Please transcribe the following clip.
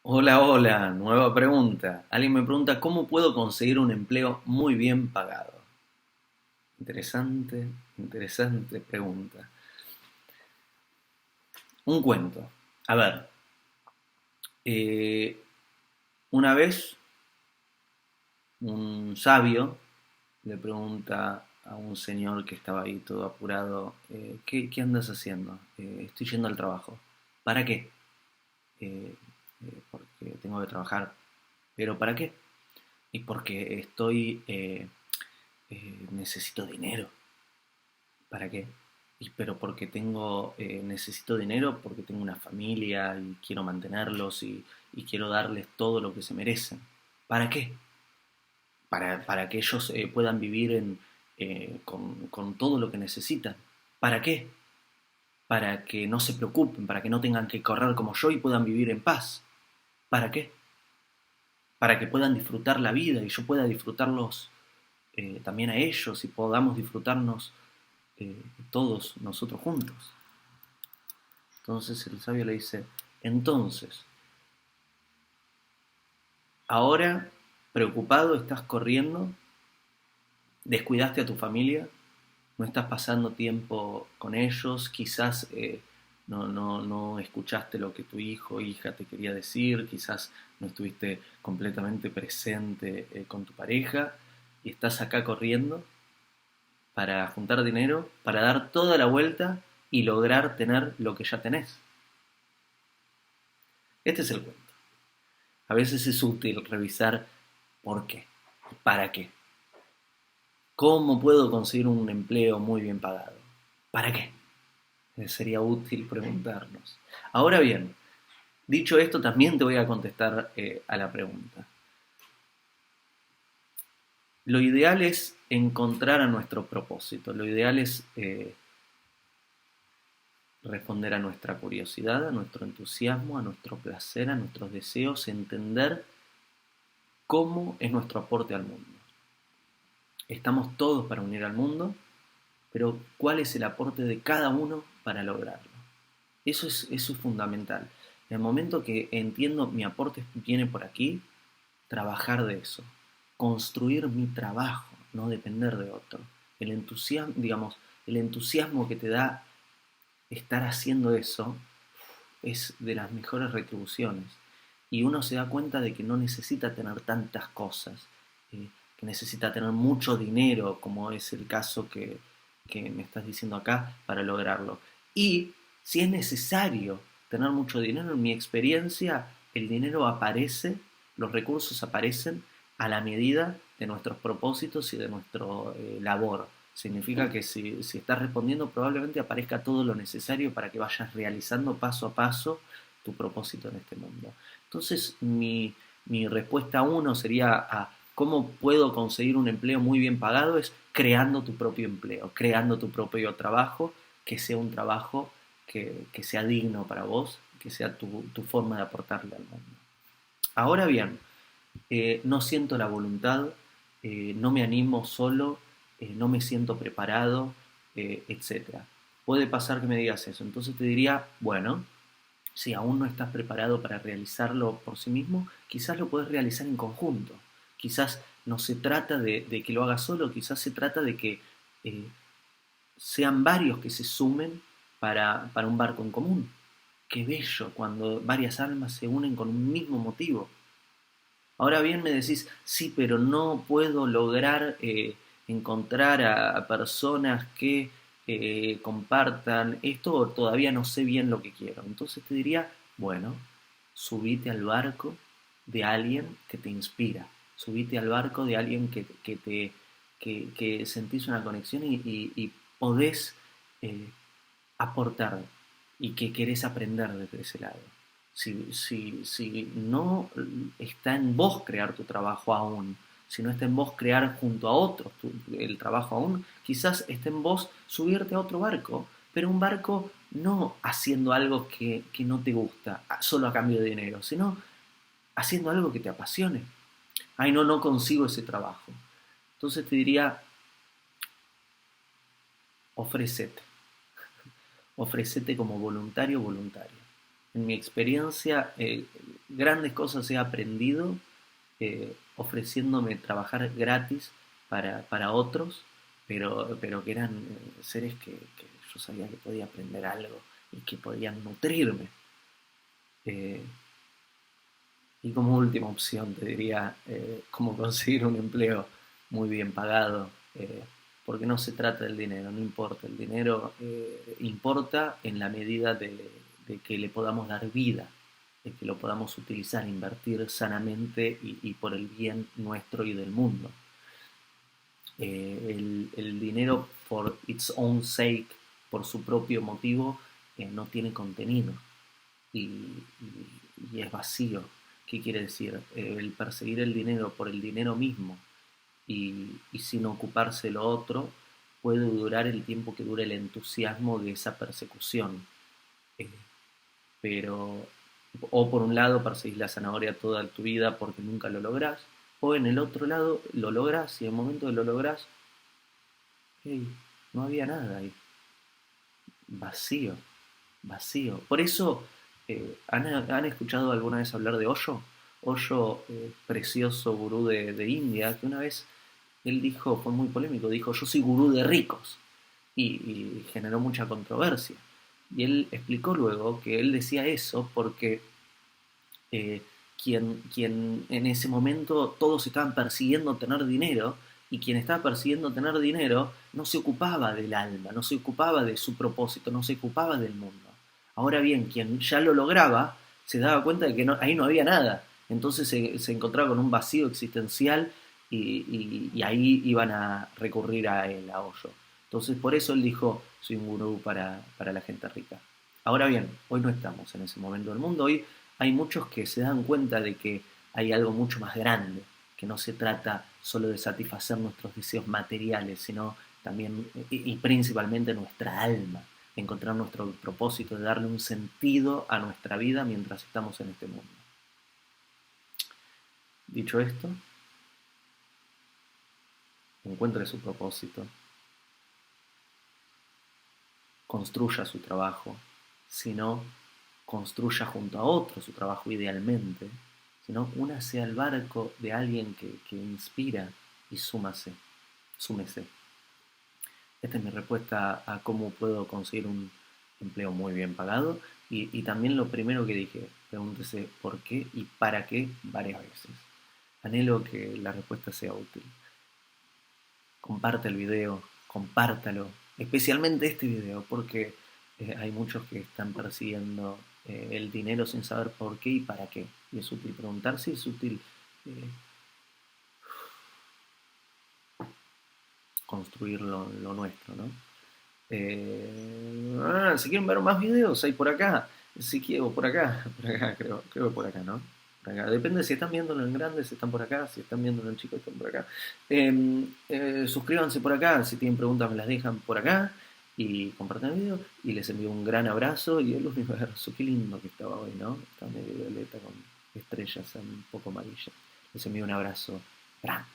Hola, hola, nueva pregunta. Alguien me pregunta, ¿cómo puedo conseguir un empleo muy bien pagado? Interesante, interesante pregunta. Un cuento. A ver, eh, una vez un sabio le pregunta a un señor que estaba ahí todo apurado, ¿qué andas haciendo? Estoy yendo al trabajo. ¿Para qué? Eh, Porque tengo que trabajar. ¿Pero para qué? Y porque necesito dinero. ¿Para qué? Pero porque necesito dinero, porque tengo una familia y quiero mantenerlos y quiero darles todo lo que se merecen. ¿Para qué? Para que ellos puedan vivir con todo lo que necesitan. ¿Para qué? Para que no se preocupen, para que no tengan que correr como yo y puedan vivir en paz. ¿Para qué? Para que puedan disfrutar la vida y yo pueda disfrutarlos también a ellos y podamos disfrutarnos eh, todos nosotros juntos. Entonces el sabio le dice, entonces, ahora preocupado estás corriendo, descuidaste a tu familia, no estás pasando tiempo con ellos, quizás no escuchaste lo que tu hijo o hija te quería decir, quizás no estuviste completamente presente con tu pareja y estás acá corriendo para juntar dinero, para dar toda la vuelta y lograr tener lo que ya tenés. Este es el cuento. A veces es útil revisar por qué, para qué. ¿Cómo puedo conseguir un empleo muy bien pagado? ¿Para qué? Sería útil preguntarnos. Ahora bien, dicho esto, también te voy a contestar a la pregunta. Lo ideal es encontrar a nuestro propósito. Lo ideal es responder a nuestra curiosidad, a nuestro entusiasmo, a nuestro placer, a nuestros deseos, entender cómo es nuestro aporte al mundo. Estamos todos para unir al mundo, pero ¿cuál es el aporte de cada uno para lograrlo? Eso es fundamental. En el momento que entiendo mi aporte viene por aquí, trabajar de eso, construir mi trabajo, no depender de otro. El entusiasmo que te da estar haciendo eso es de las mejores retribuciones. Y uno se da cuenta de que no necesita tener tantas cosas, que necesita tener mucho dinero, como es el caso que me estás diciendo acá, para lograrlo. Y si es necesario tener mucho dinero, en mi experiencia, el dinero aparece, los recursos aparecen a la medida de nuestros propósitos y de nuestra labor. Significa que si estás respondiendo, probablemente aparezca todo lo necesario para que vayas realizando paso a paso tu propósito en este mundo. Entonces, mi respuesta a uno sería a cómo puedo conseguir un empleo muy bien pagado es creando tu propio empleo, creando tu propio trabajo, que sea un trabajo que sea digno para vos, que sea tu forma de aportarle al mundo. Ahora bien, no siento la voluntad, no me animo solo, no me siento preparado, etc. Puede pasar que me digas eso, entonces te diría, bueno, si aún no estás preparado para realizarlo por sí mismo, quizás lo puedes realizar en conjunto. Quizás no se trata de que lo hagas solo, quizás se trata de que eh, sean varios que se sumen para un barco en común. Qué bello cuando varias almas se unen con un mismo motivo. Ahora bien me decís, sí, pero no puedo lograr encontrar a personas que compartan esto o todavía no sé bien lo que quiero. Entonces te diría, bueno, subite al barco de alguien que te inspira, subite al barco de alguien que sentís una conexión y podés eh, aportar y que querés aprender desde ese lado. Si no está en vos crear tu trabajo aún, si no está en vos crear junto a otros el trabajo aún, quizás esté en vos subirte a otro barco, pero un barco no haciendo algo que no te gusta, solo a cambio de dinero, sino haciendo algo que te apasione. Ay, no consigo ese trabajo. Entonces te diría, ofrecete. Ofrecete como voluntario o voluntaria. En mi experiencia, grandes cosas he aprendido ofreciéndome trabajar gratis para otros, pero que eran seres que yo sabía que podía aprender algo y que podían nutrirme. Eh, y como última opción te diría cómo conseguir un empleo muy bien pagado, porque no se trata del dinero, no importa, el dinero importa en la medida de que le podamos dar vida, de que lo podamos utilizar, invertir sanamente y por el bien nuestro y del mundo. El dinero for its own sake, por su propio motivo, no tiene contenido y, y es vacío. ¿Qué quiere decir? El perseguir el dinero por el dinero mismo y sin ocuparse lo otro puede durar el tiempo que dure el entusiasmo de esa persecución. Eh, pero o por un lado perseguís la zanahoria toda tu vida porque nunca lo lográs, o en el otro lado lo lográs y en el momento que lo lográs, hey, no había nada ahí, vacío, vacío. Por eso, ¿han escuchado alguna vez hablar de Osho? Osho, precioso gurú de India, que una vez él dijo, fue muy polémico, dijo, yo soy gurú de ricos, y generó mucha controversia. Y él explicó luego que él decía eso porque eh, quien en ese momento todos estaban persiguiendo tener dinero, y quien estaba persiguiendo tener dinero no se ocupaba del alma, no se ocupaba de su propósito, no se ocupaba del mundo. Ahora bien, quien ya lo lograba se daba cuenta de que ahí no había nada, entonces se encontraba con un vacío existencial y ahí iban a recurrir a él, a Hoyo. Entonces por eso él dijo, soy un gurú para la gente rica. Ahora bien, hoy no estamos en ese momento del mundo, hoy hay muchos que se dan cuenta de que hay algo mucho más grande, que no se trata solo de satisfacer nuestros deseos materiales, sino también y principalmente nuestra alma, encontrar nuestro propósito, de darle un sentido a nuestra vida mientras estamos en este mundo. Dicho esto, encuentre su propósito, construya su trabajo, si no, construya junto a otro su trabajo idealmente, sino únase al barco de alguien que inspira y súmese. Esta es mi respuesta a cómo puedo conseguir un empleo muy bien pagado y también lo primero que dije, pregúntese por qué y para qué varias veces. Anhelo que la respuesta sea útil. Comparte el video, compártalo, especialmente este video, porque hay muchos que están persiguiendo el dinero sin saber por qué y para qué. Y es útil preguntarse, es útil eh, construir lo nuestro, ¿no? Si quieren ver más videos, hay por acá. Si quiero, por acá, creo que por acá, ¿no? Por acá. Depende si están viéndolo en grande, si están por acá, si están viéndolo en chico, están por acá. Suscríbanse por acá, si tienen preguntas me las dejan por acá y compartan el video. Y les envío un gran abrazo y el universo, qué lindo que estaba hoy, ¿no? Está medio violeta con estrellas un poco amarillas. Les envío un abrazo grande.